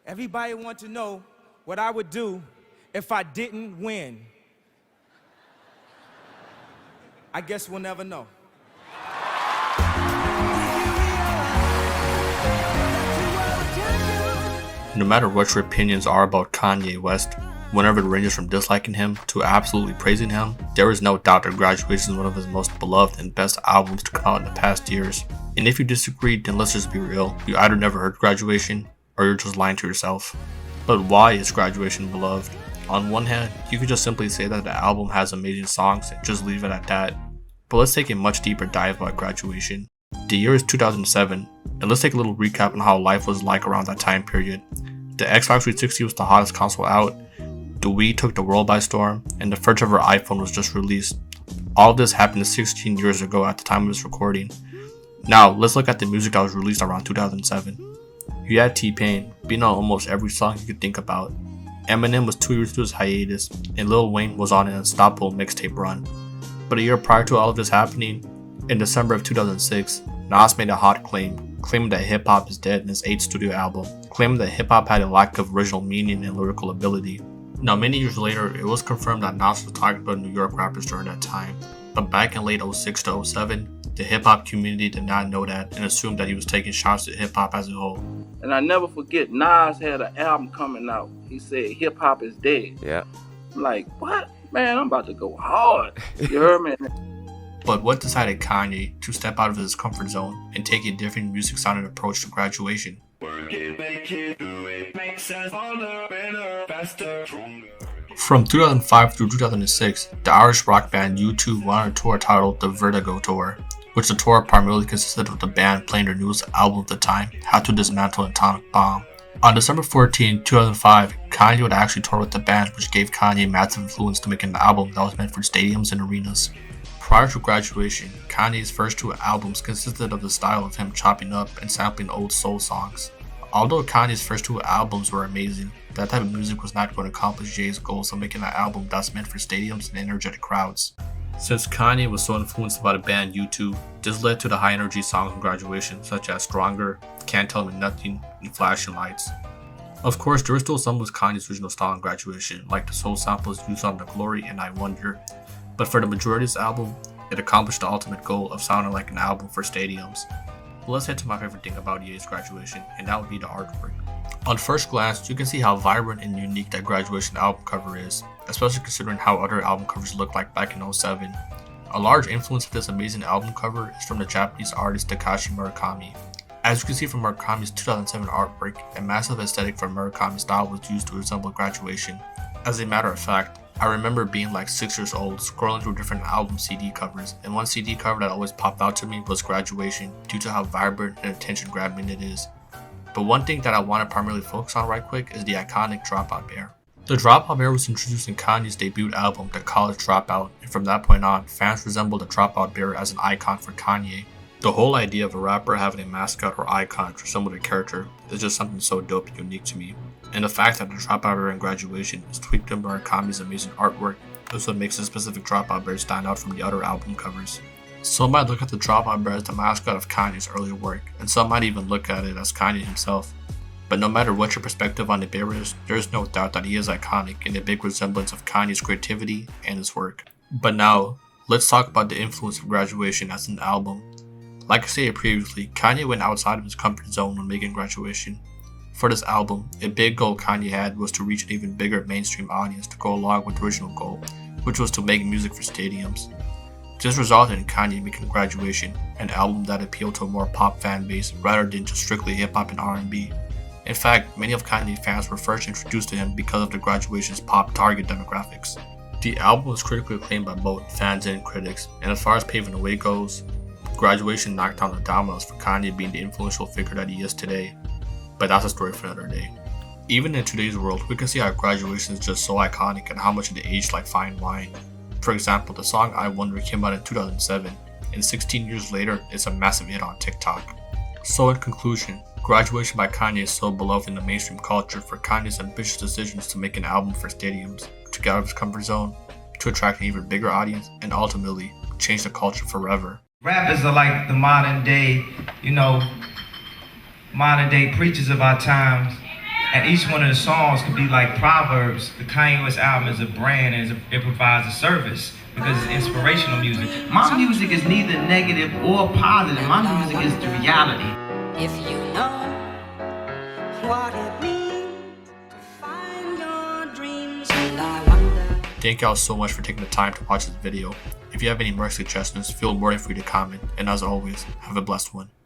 Everybody want to know what I would do if I didn't win. I guess we'll never know. No matter what your opinions are about Kanye West, whenever it ranges from disliking him to absolutely praising him, there is no doubt that Graduation is one of his most beloved and best albums to come out in the past years. And if you disagree, then let's just be real. You either never heard Graduation, or you're just lying to yourself. But why is Graduation beloved? On one hand, you could just simply say that the album has amazing songs and just leave it at that. But let's take a much deeper dive about Graduation. The year is 2007, and let's take a little recap on how life was like around that time period. The Xbox 360 was the hottest console out, the Wii took the world by storm, and the first ever iPhone was just released. All of this happened 16 years ago at the time of this recording. Now, let's look at the music that was released around 2007. You had T-Pain being on almost every song you could think about. Eminem was 2 years into his hiatus, and Lil Wayne was on an unstoppable mixtape run. But a year prior to all of this happening, in December of 2006, Nas made a hot claim, claiming that hip-hop is dead in his 8th studio album, claiming that hip-hop had a lack of original meaning and lyrical ability. Now, many years later, it was confirmed that Nas was talking about New York rappers during that time, but back in late 06 to 07, the hip-hop community did not know that and assumed that he was taking shots at hip-hop as a whole. And I never forget, Nas had an album coming out. He said, hip-hop is dead. Yeah. I'm like, what? Man, I'm about to go hard. You heard me? But what decided Kanye to step out of his comfort zone and take a different music-sounded approach to Graduation? From 2005 through 2006, the Irish rock band U2 went on a tour titled the Vertigo Tour, which the tour primarily consisted of the band playing their newest album of the time, How to Dismantle an Atomic Bomb. On December 14, 2005, Kanye would actually tour with the band, which gave Kanye massive influence to making an album that was meant for stadiums and arenas. Prior to Graduation, Kanye's first 2 albums consisted of the style of him chopping up and sampling old soul songs. Although Kanye's first 2 albums were amazing, that type of music was not going to accomplish Jay's goals of making an album that's meant for stadiums and energetic crowds. Since Kanye was so influenced by the band U2, this led to the high energy songs on Graduation such as Stronger, Can't Tell Me Nothing, and Flashing Lights. Of course, there was still some of Kanye's original style on Graduation, like the soul samples used on The Glory and I Wonder, but for the majority of this album, it accomplished the ultimate goal of sounding like an album for stadiums. But let's head to my favorite thing about Ye's Graduation, and that would be the artwork. On first glance, you can see how vibrant and unique that Graduation album cover is, especially considering how other album covers looked like back in 07. A large influence of this amazing album cover is from the Japanese artist Takashi Murakami. As you can see from Murakami's 2007 artwork, a massive aesthetic for Murakami's style was used to resemble Graduation. As a matter of fact, I remember being like 6 years old, scrolling through different album CD covers, and one CD cover that always popped out to me was Graduation, due to how vibrant and attention-grabbing it is. But one thing that I want to primarily focus on right quick is the iconic Dropout Bear. The Dropout Bear was introduced in Kanye's debut album, The College Dropout, and from that point on, fans resembled the Dropout Bear as an icon for Kanye. The whole idea of a rapper having a mascot or icon to resemble their character is just something so dope and unique to me. And the fact that the Dropout Bear in Graduation is tweaked to Murakami's amazing artwork is what makes this specific Dropout Bear stand out from the other album covers. Some might look at the Dropout Bear as the mascot of Kanye's earlier work, and some might even look at it as Kanye himself. But no matter what your perspective on the bear is, there is no doubt that he is iconic and a big resemblance of Kanye's creativity and his work. But now, let's talk about the influence of Graduation as an album. Like I stated previously, Kanye went outside of his comfort zone when making Graduation. For this album, a big goal Kanye had was to reach an even bigger mainstream audience to go along with the original goal, which was to make music for stadiums. This resulted in Kanye making Graduation, an album that appealed to a more pop fan base rather than just strictly hip-hop and R&B. In fact, many of Kanye fans were first introduced to him because of the Graduation's pop target demographics. The album was critically acclaimed by both fans and critics, and as far as paving the way goes, Graduation knocked down the dominoes for Kanye being the influential figure that he is today. But that's a story for another day. Even in today's world, we can see how Graduation is just so iconic and how much it aged like fine wine. For example, the song I Wonder came out in 2007, and 16 years later, it's a massive hit on TikTok. So in conclusion, Graduation by Kanye is so beloved in the mainstream culture for Kanye's ambitious decisions to make an album for stadiums, to get out of his comfort zone, to attract an even bigger audience, and ultimately, change the culture forever. Rappers are like the modern day, modern day preachers of our times. And each one of the songs could be like proverbs. The Kanye West album is a brand and it provides a service because it's inspirational music. My music is neither negative or positive. My music is the reality. If you know what it means to find your dreams, and I wonder. Thank y'all so much for taking the time to watch this video. If you have any more suggestions, feel more free to comment. And as always, have a blessed one.